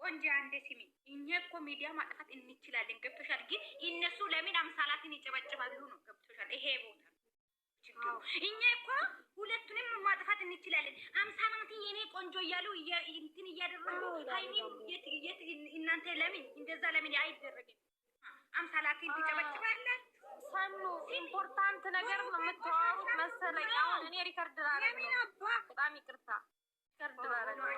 ቆንጆ አንዴ ሲሚ እኛ እኮ ሚዲያ ማጥፋት እንችላለን። ገብቶሻል? ግን እነሱ ለምን አምሳላትን ይጨበጭባሉ ነው። ገብቶሻል? ይሄ ቦታ እኛ እኮ ሁለቱንም ማጥፋት እንችላለን። አምሳላት የኔ ቆንጆ እያሉ እንትን እያደረጉ ሃይሚ እናንተ ለምን እንደዛ ለምን አይደረግም? አምሳላትን ትጨበጭባላችሁ። ሰኑ ኢምፖርታንት ነገር ነው የምታወሩት መሰለኝ። አሁን እኔ ሪከርድ ላደርግ ነው። በጣም ይቅርታ ሪከርድ ላደርግ ነው።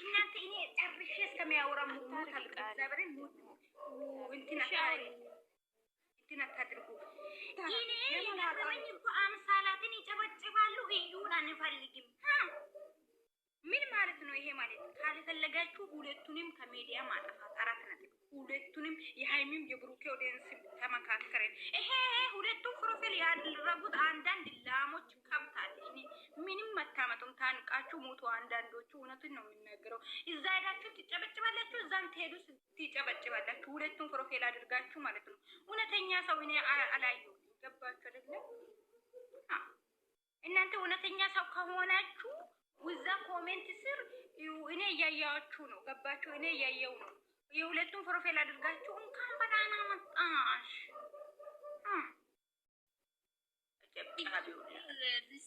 እናንተ እኔ ጨርሼ እስከሚያወራ ሙት አልቀበረን እንትን አታድርጉ። እኔ የገረመኝ እኮ አምሳላትን ይጨበጭባሉ። እዩን አንፈልግም። ምን ማለት ነው ይሄ? ማለት ካልፈለጋችሁ ሁለቱንም ከሚዲያ ማጥፋት። አራት ነጥብ። ሁለቱንም የሃይሚም የብሩኬ ኦዲየንስ ተመካከረን። ይሄ ሁለቱም ፕሮፋይል ያደረጉት አንዳንድ ላሞች ከብታል። ምንም መታመጡም ታንቃችሁ ሞቱ። አንዳንዶቹ እውነቱን ነው የሚናገረው። እዛ ሄዳችሁ ትጨበጭባላችሁ፣ እዛም ትሄዱ ትጨበጭባላችሁ። ሁለቱም ፕሮፋይል አድርጋችሁ ማለት ነው። እውነተኛ ሰው እኔ አላየሁም። ገባችሁ አይደለም? እናንተ እውነተኛ ሰው ከሆናችሁ ውዛ ኮሜንት ስር እኔ እያያችሁ ነው። ገባችሁ? እኔ እያየው ነው። የሁለቱም ፕሮፋይል አድርጋችሁ እንኳን በዳና መጣሽ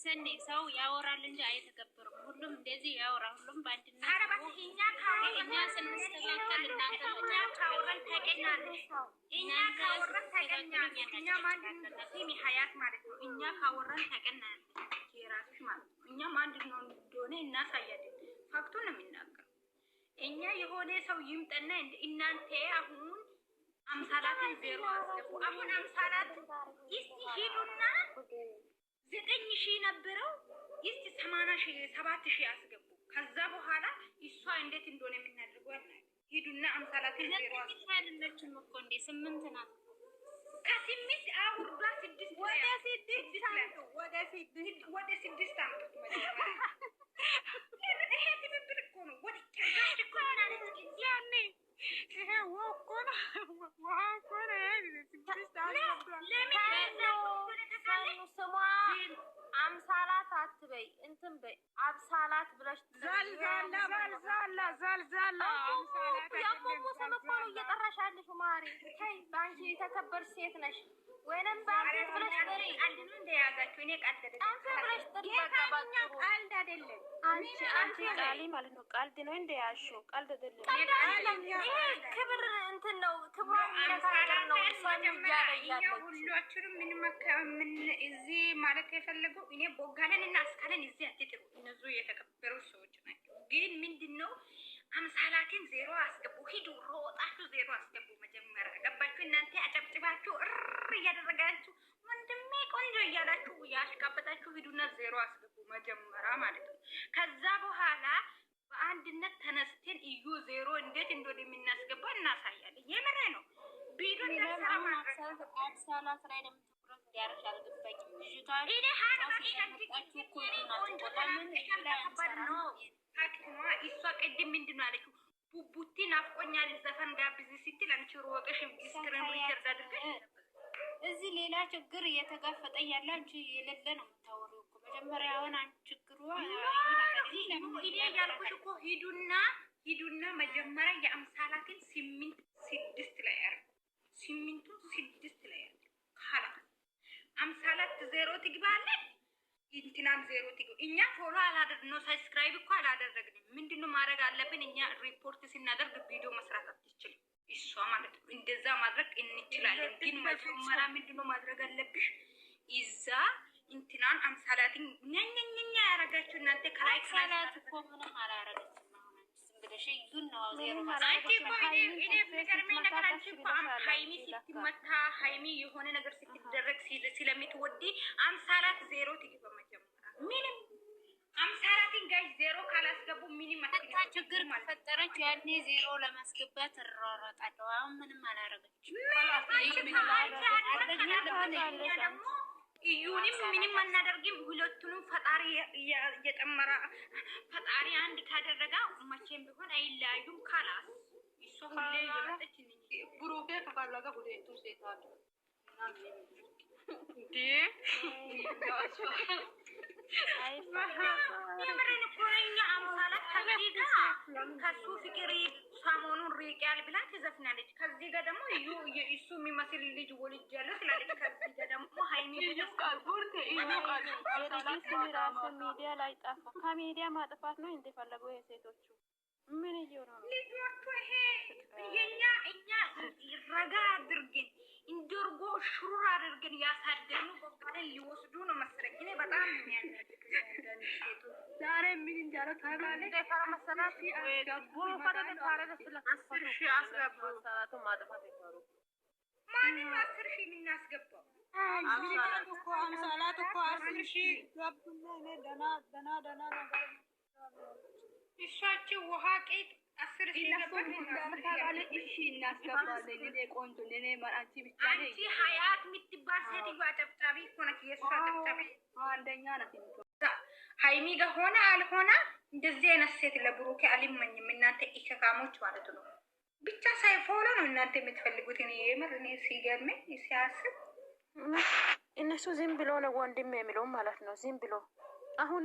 ሰኔ ሰው ያወራል እንጂ አይተገበርም። ሁሉም እንደዚህ ያወራ። ሁሉም በአንድነት እኛ ስንስተካከል እናንተ ካወራን ታገኛለሽ። እኛ ካወራን ታገኛለሽ። እኛ ማንድን ሲሚ ሀያት ማለት ነው። እኛ ካወራን ታገኛለሽ የራስሽ ማለት ነው። እኛ ማንድን ነው እንደሆነ እናሳያለን። ፋክቱን ነው የሚናገረው። እኛ የሆነ ሰው ይምጠና እናንተ አሁን አምሳላትን ዜሮ አስገቡ። አሁን አምሳላት እስቲ ሂዱና 9,000 ነበረው እስቲ 80,000 7,000 አስገቡ። ከዛ በኋላ እሷ እንዴት እንደሆነ የምናደርገው አለ። ሂዱና አምሳላትን ዜሮ አስገቡ። አይደለችም እኮ እንዴ 8 ናት። ከ8 አውርዷ 6 ወደ 6 አምጥቶ ይሄ ትብብር እኮ ነው። ወደ ጭራሽ እኮ ማለት ያኔ ይሄ ወቆና ወቆና ስሟ አምሳላት አትበይ፣ እንትን በይ አብሳላት ብለሽ ዘልዛላ ያሞሙ ስም እኮ ነው እየጠራሻለሽ። ማሪ ተይ፣ በአንቺ የተከበርሽ ሴት ነሽ። ወይንም ባንዴት ብለሽ ጥሪ። አንድን እንደያዛችሁ እኔ ቀልድ አንተ ብለሽ ጥሪ። በቃ ቀልድ አይደለም። አንቺ ቃሊ ማለት ነው። ቀልድ ነው እንደያዝሽው ቀልድ አይደለም። ይሄ ክብር እንትን ነው። ክብሯ ነገር ነው። ሰው ያያያለች ሁላችንም ምን እዚህ ማለት የፈለገው እኔ ቦጋለን እና አስካለን እዚህ አትጥሩ። እነሱ የተከበሩ ሰዎች ናቸው። ግን ምንድነው አምሳላትን ዜሮ አስገቡ። ሂዱ ሮጣችሁ ዜሮ አስገቡ። መጀመሪያ ገባችሁ? እናንተ አጨብጭባችሁ እያደረጋችሁ ወንድሜ ቆንጆ እያላችሁ ያሽቃበጣችሁ ሂዱና ዜሮ አስገቡ መጀመሪያ ማለት ነው። ከዛ በኋላ በአንድነት ተነስተን እዩ ዜሮ እንዴት እንደሆነ የምናስገባ እናሳያለን። የምሬ ነው። ቢዱ አብሳላት ላይ ለምን ትኩረት እንዲያርሽ አልገባኝም። ልጅቷ እኔ እሷ ቅድም ምንድን ነው አለችው? ቡቡቲ ናፍቆኛል ዘፈን ጋብዝ ስትል አንቺ ሮጠሽ ስክሪን ሪከርድ አድርገሽ እዚህ ሌላ ችግር እየተጋፈጠ ያለ አንቺ የሌለ ነው የምታወሪው እኮ። መጀመሪያ አሁን አንቺ ችግሩ እኔ ያልኩሽ እኮ ሂዱና መጀመሪያ የአምሳላትን 8-6 ላይ ያርጉ። 8-6 ላይ ያርጉ። ካላ አምሳላት ዜሮ ትግባለች። እንትናም ዜሮ ትግባ። እኛ ፎሎ አላደረግንም ነው፣ ሰብስክራይብ እኮ አላደረግንም። ምንድነው ማድረግ አለብን? እኛ ሪፖርት ስናደርግ ቪዲዮ መስራት አትችልም እሷ ማለት ነው። እንደዛ ማድረግ እንችላለን። ግን መጀመሪያ ምንድነው ማድረግ አለብሽ? እዛ እንትናን አምሳላትን ኛኛኛ ያረጋችሁ እናንተ ከላይ አምሳላት እኮ ምንም አላረገችም። ብለሽ ይዙን ነው ዜሮ አንቺ እኮ እኔ የሚገርመኝ ነገር አንቺ እኮ ሃይሚ ስትመታ ሃይሚ የሆነ ነገር ስትደረግ ስለምትወዲ አምሳላት ዜሮ ትግባ መጀመሪያ። ምንም አምሳላትን ጋር ዜሮ ካላስገቡ ምንም አትልም። ችግር ፈጠረች ያኔ ዜሮ ለማስገባት ተሯሯጣለሁ። አሁን ምንም አላረገችም። ደግሞ እዩንም ምንም አናደርግም። ሁለቱንም ፈጣሪ እየጠመራ ፈጣሪ አንድ ካደረጋ መቼም ቢሆን አይለያዩም። ካላስ እሷ ሁሌ እየመጣች ብሩኬ ከፈለገ ሁለቱ ሴት አሉ እንዴ ጋር ከሱ ፍቅር ሰሞኑን ሪቅያል ብላ ትዘፍናለች። ከዚህ ጋር ደግሞ እሱ የሚመስል ልጅ ወልጅ ያለው ስላለች ከዚህ ጋር ደግሞ ሀይሚ ሚዲያ ላይ ጠፋ። ከሚዲያ ማጥፋት ነው እንደፈለጉ የሴቶቹ ምን እየሆነ ነው ልጆቹ? ይሄ እኛ ረጋ አድርገን እንደርጎ ሹሩር አድርገን ያሳደኑ በቃለን ሊወስዱ ነው መሰለኝ። እኔ በጣም ነው የሚያናድድ ዛሬ ምን እንዳለ ታውቃለህ? ደፈራ መሰላት ቡሩ ፈረደ ታረደ ስለተፈሩ አስገቡ ማጥፋት ይፈሩ ማንም 10 ሺህ የምናስገባው አምሳላት እኮ 10 ሺህ ገቡና እኔ ደና ነገር እሷቸው ውሃ ቄጥ 10 ሺህ ገባች ታውቃለህ? እሺ እናስገባለን። እኔ ቆንጆ እኔ አንቺ ብቻ ነኝ። አንቺ ሀያት የምትባል ሴትዮዋ ጨብጫቢ እኮ ነች። የእሷ ጨብጫቢ አንደኛ ናት። ሀይሚ ጋር ሆነ አልሆነ እንደዚህ አይነት ሴት ለብሩኬ አልመኝም። እናንተ ኢከካሞች ማለት ነው። ብቻ ሳይፎሎ ነው እናንተ የምትፈልጉት። እኔ የምር እኔ ሲገርመኝ ሲያስብ እነሱ ዝም ብሎ ነው ወንድም የሚለው ማለት ነው። ዝም ብሎ አሁን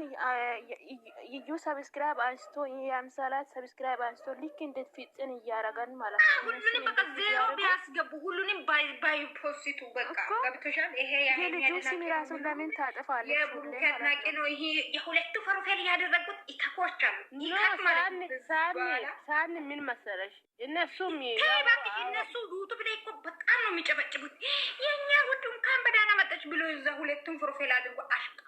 እዩ ሰብስክራይብ አንስቶ የአምሳላት ሰብስክራይብ አንስቶ ልክ እንዴት ፍጽን እያረጋን ማለት ነው። ሁሉንም በቃ ዜሮ ቢያስገቡ ሁሉንም ባይ ፖስቱ በቃ ገብቶሻል። ይሄ የልጁ ስም ራሱን ለምን ታጥፋለች? የብሩኬ አድናቂ ነው። ይሄ የሁለቱ ፕሮፋይል ያደረጉት ኢካኮች አሉ። ኢካክ ማለት ሳን ምን መሰለሽ እነሱም እነሱ ዩቱብ ላይ እኮ በጣም ነው የሚጨበጭቡት። የኛ ውድ እንኳን በዳና መጣች ብሎ እዛ ሁለቱም ፕሮፋይል አድርጎ አሽቃ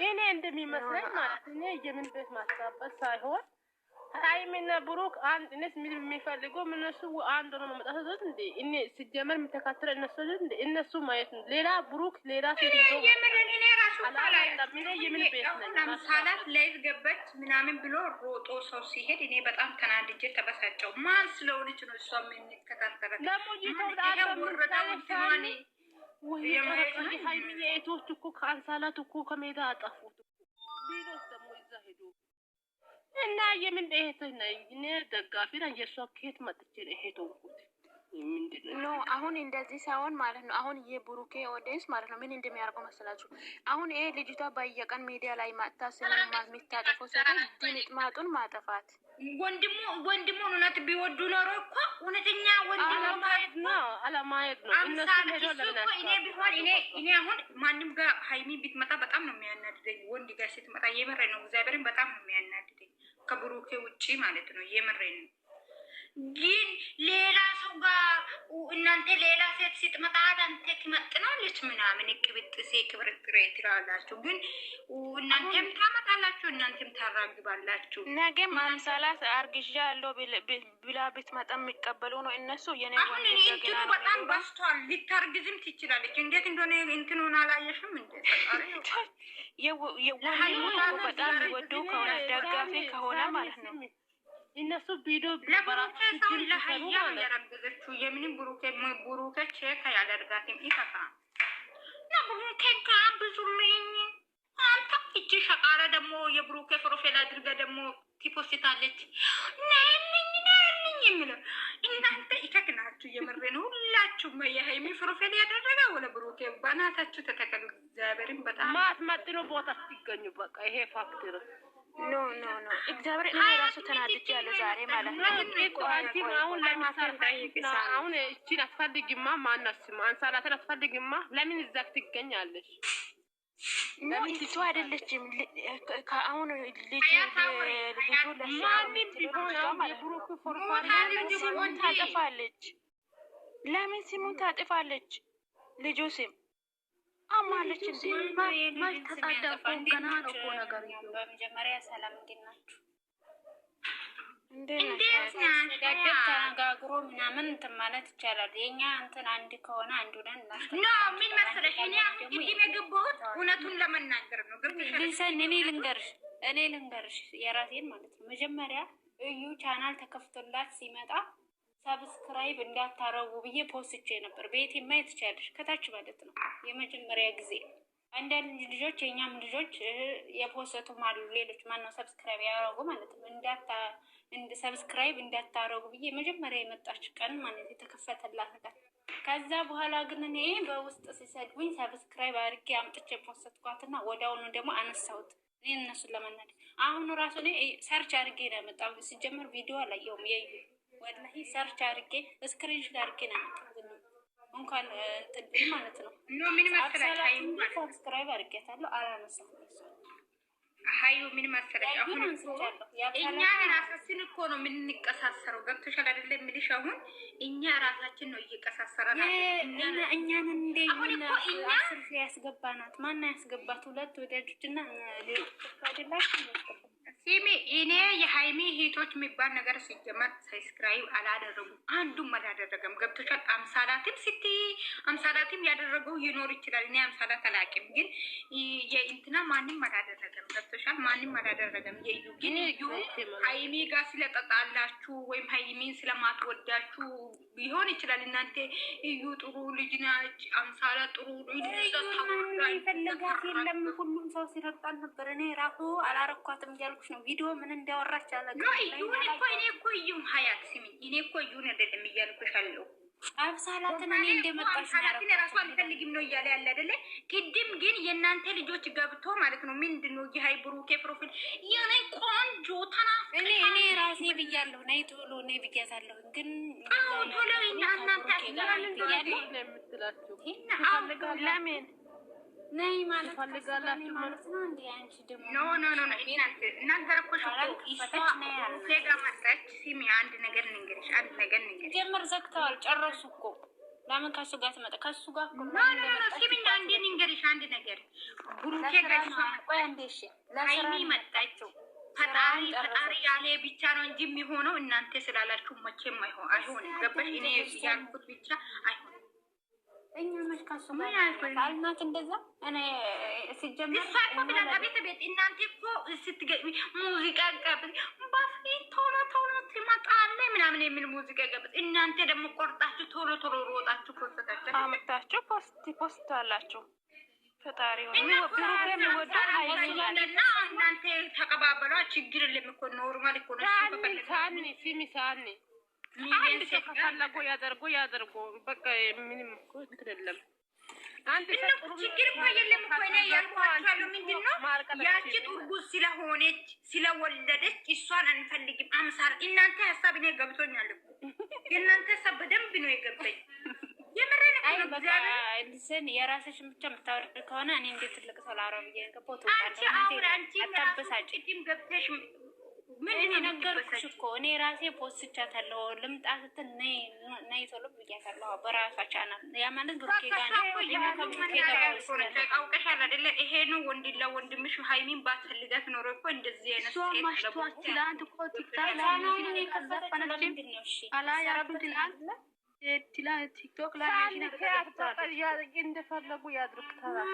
እኔ እንደሚመስለኝ ማለት እኔ የምን ቤት ማስታበስ ሳይሆን ሀይሚና ብሩክ አንድ እነሱ የሚፈልጉ እነሱ አንድ ነው መመጣት እንዴ? እኔ ሲጀመር የምተካተለ እነሱ ማየት ነው። ሌላ ብሩክ ሌላ ሴት ነው የምርን እኔ ራሱ የምን ቤት ነው ለምሳሌ ላይቭ ገበች ምናምን ብሎ ሮጦ ሰው ሲሄድ እኔ በጣም ተናድጄ ተበሳጨው። ማን ስለሆነች ነው እሷ የምንከታተለው? ለሞጂቶ ለአንተ ሀይሚዬ እህቶች እኮ ከአንሳላት እኮ ከሜዳ አጠፉት ቢሮስ ደግሞ ይዛ ሄዱ እና የምን እህት ነኝ እኔ ደጋፊ ነኝ። የእሷ ከየት መጥቼ ነው እህት ሆንኩት? ኖ አሁን እንደዚህ ሳይሆን ማለት ነው። አሁን የብሩኬ ኦዲየንስ ማለት ነው ምን እንደሚያደርገው መሰላችሁ? አሁን ይሄ ልጅቷ በየቀን ሚዲያ ላይ ማጣ ስለማ የሚታጠፈው ሰው ድንጥማጡን ማጠፋት ወንድሙ እውነት ቢወዱ ኖሮ እኮ እውነተኛ ወንድሙ ማለት ነው አለማየት ነው። እነሱ ሄዶ ለምን እኔ አሁን ማንም ጋር ሀይሚ ቢትመጣ በጣም ነው የሚያናድደኝ። ወንድ ጋር ስትመጣ የምሬ ነው እግዚአብሔርን በጣም ነው የሚያናድደኝ። ከብሩኬ ውጪ ማለት ነው የምሬ ነው። ግን ሌላ ሰው ጋር እናንተ ሌላ ሴት ስትመጣ አንተ ትመጥናለች ምናምን ቅብጥሴ ቅብርጥሬ ትላላችሁ። ግን እናንተም ታመጣላችሁ፣ እናንተም ታራግባላችሁ። ነገም አምሳላት አርግዣለሁ ብላ ብትመጣ የሚቀበሉ ነው እነሱ። የኔ አሁን እንትኑ በጣም በስቷል። ልታርግዝም ትችላለች። እንዴት እንደሆነ እንትኑን አላየሽም? የወንድሙ በጣም ይወዱ ከሆነ ደጋፊ ከሆነ ማለት ነው እነሱ ቪዲዮ ለብሩኬ ሰው ለሀያ ያረገዘችው የምንም ብሩኬ ቼክ ያደርጋትም ይፈታ ለብሩኬ ጋብዙልኝ። አንተ እቺ ሸቃረ ደግሞ የብሩኬ ፕሮፋይል አድርገ ደግሞ ቲፖስታለች ነልኝ የሚለው እናንተ ይከክናችሁ። የምሬን ሁላችሁም የሀይሚ ፕሮፋይል ያደረገ ወለ ብሩኬ በናታችሁ ተተከሉ። እግዚአብሔርን በጣም ማትመጥኖ ቦታ ሲገኙ በቃ ይሄ ፋክተር ኖ እግዚአብሔር እኔ ራሱ ተናድጄ ያለ ዛሬ ማለት ነው። አሁን አሁን እቺን አትፈልጊማ ማናስማ አንሳላትን አትፈልጊማ ለምን እዛ ትገኛለሽ? ልጁ አይደለችም። አሁን ልጁ ማንም ቢሆን የብሩክ ስሙን ታጠፋለች። ለምን ስሙን ታጠፋለች? ልጁ ስም አማለች እንዴ? ማል ተጣደፉ ገና ነው እኮ ነገር ይሁን። በመጀመሪያ ሰላም እንድናችሁ እንዴት ተነጋግሮ ምናምን እንትን ማለት ይቻላል። የኛ እንትን አንድ ከሆነ አንዱ ነን እናስተካክል። ኖ ምን መሰለሽ እኔ አሁን ቅድም የገባሁት እውነቱን ለመናገር ነው። ልሰን እኔ ልንገርሽ የራሴን ማለት ነው። መጀመሪያ እዩ ቻናል ተከፍቶላት ሲመጣ ሰብስክራይብ እንዳታረጉ ብዬ ፖስቼ ነበር። ቤቴ ማየት ትችያለሽ ከታች ማለት ነው። የመጀመሪያ ጊዜ አንዳንድ ልጆች የኛም ልጆች የፖስቱም አሉ ሌሎች ማነው ሰብስክራይብ ያደረጉ ማለት ነው። ሰብስክራይብ እንዳታረጉ ብዬ መጀመሪያ የመጣች ቀን ማለት የተከፈተላት ቀን ከዛ በኋላ ግን እኔ በውስጥ ሲሰድቡኝ ሰብስክራይብ አድርጌ አምጥቼ ፖስትኳትና ወዲያውኑ ደግሞ አነሳሁት። እኔ እነሱን ለመናድ አሁን ራሱ እኔ ሰርች አድርጌ ነው ያመጣው። ሲጀመር ቪዲዮ አላየሁም። የዩ ወላሂ ሰርች አድርጌ ስክሪንሾት አድርጌ ነው ያመጣው። እንኳን እንትን ማለት ነው ምን መሰለሽ ሰብስክራይብ አድርጌታለሁ አላነሳሁም። ሀዩ ምን መሰለሽ አሁን እኛ ራሳችን እኮ ነው የምንቀሳሰረው። ገብቶሻል አይደለ? የምልሽ አሁን እኛ ራሳችን ነው እየቀሳሰረን እኛን እንደ አስር ሺህ ያስገባናት ማን ያስገባት? ሁለት ወዳጆችና ሌሎች አይደላችሁ ሲሚ እኔ የሀይሚ ሂቶች የሚባል ነገር ሲጀመር ሰብስክራይብ አላደረጉም። አንዱም አላደረገም። ገብቶሻል? አምሳላትም ያደረገው ይኖር ይችላል። እኔ አምሳላት አላውቅም፣ ግን የእንትና ማንም አላደረገም። ገብቶሻል? ማንም አላደረገም። የዩ ግን እዩ ሀይሚ ጋር ስለጠጣላችሁ ወይም ሀይሚን ስለማትወዳችሁ ሊሆን ይችላል። እናንተ እዩ ጥሩ ልጅ ናች፣ አምሳላት ጥሩ ይፈልጋት የለም። ሁሉም ሰው ሲረግጣል ነበር። እኔ ራሱ አላረኳትም እያልኩሽ ነው። ቪዲዮ ምን እንዲያወራች አለ እኔ እኮ እዩም ሀያት ስሚኝ፣ እኔ እኮ እዩን አይደለም እያልኩሽ አለው። አብሳላትን እኔ እንደመጣሽ አብሳላትን ራሱ አልፈልግም ነው እያለ ያለ አይደለ? ቅድም ግን የእናንተ ልጆች ገብቶ ማለት ነው ምንድን ነው የሀይ ብሩኬ ፕሮፊል የኔ ቆንጆ ተናፍ እኔ ራሴ ብያለሁ። ነይ ቶሎ ነይ ብያታለሁ። ግን ቶሎ እናንተ የምትላችሁ ለምን ነይ ማለት ፈልጋላችሁ ማለት ነው እንዴ? አንቺ ደግሞ ኖ እናንተ ረኮሽ ሴጋ መጣች። ሲሚ አንድ ነገር ንገርሽ፣ ጀመር ዘግተዋል፣ ጨረሱ እኮ። ለምን ከሱ ጋር ትመጣ? ከሱ ጋር እኮ ሲሚ አንድ ንገርሽ፣ አንድ ነገር ብሩኬ ጋር ቆይ አንዴ እሺ፣ ሀይሚ መጣችው። ፈጣሪ ያለ ብቻ ነው እንጂ የሚሆነው እናንተ ስላላችሁ መቼም አይሆንም። ገባሽ? እኔ ያልኩት ብቻ አይሆንም። እኛ መልካሱ አልናት እንደዛ። እኔ ሲጀመር ቤት እናንተ እኮ ስትገቢ ሙዚቃ ቀብጥ በፊት ቶሎ ትመጣለ ምናምን የሚል ሙዚቃ ቀብጥ፣ እናንተ ደግሞ ቆርጣችሁ ቶሎ ሮጣችሁ ፖስታችሁ አመጣችሁ ፖስት አላችሁ። ፈጣሪ እና እናንተ ተቀባበሏ። ችግር የለም እኮ ኖርማል እኮ ነው። ሳኒ አንድ ሰው ከፈለጎ ያደርጎ በቃ ምንም እኮ አይደለም። አንድ ሰው ችግር እኮ የለም እኮ እኔ ያልኳቸው ምንድን ነው ያቺ እርጉዝ ስለሆነች ስለወለደች እሷን አንፈልግም። አምሳል እናንተ ሀሳብ እኔ ገብቶኛል እኮ የእናንተ ሀሳብ በደንብ ነው የገባኝ። ልስን የራስሽን ብቻ የምታወርድ ከሆነ እኔ እንደ ትልቅ ሰው ላውራ ብዬ ገባሁ። አታበሳጭ ገብተሽ ምን ነገርኩሽ እኮ እኔ ራሴ ፖስቻታለሁ። ልምጣ ስትል ነይ ቶሎ ብያታለሁ በራሷ ቻናል። ያ ማለት ብሩኬ ጋር ነው አውቀሻል አይደለ? ይሄ ነው ወንድላ ወንድምሽ ሀይሚን ባትፈልጋት ኖሮ እኮ እንደዚህ አይነት ሴት ትላንት እኮ ቲክቶክ ላይ ቲክቶክ ላይ እንደፈለጉ ያድርጉታል።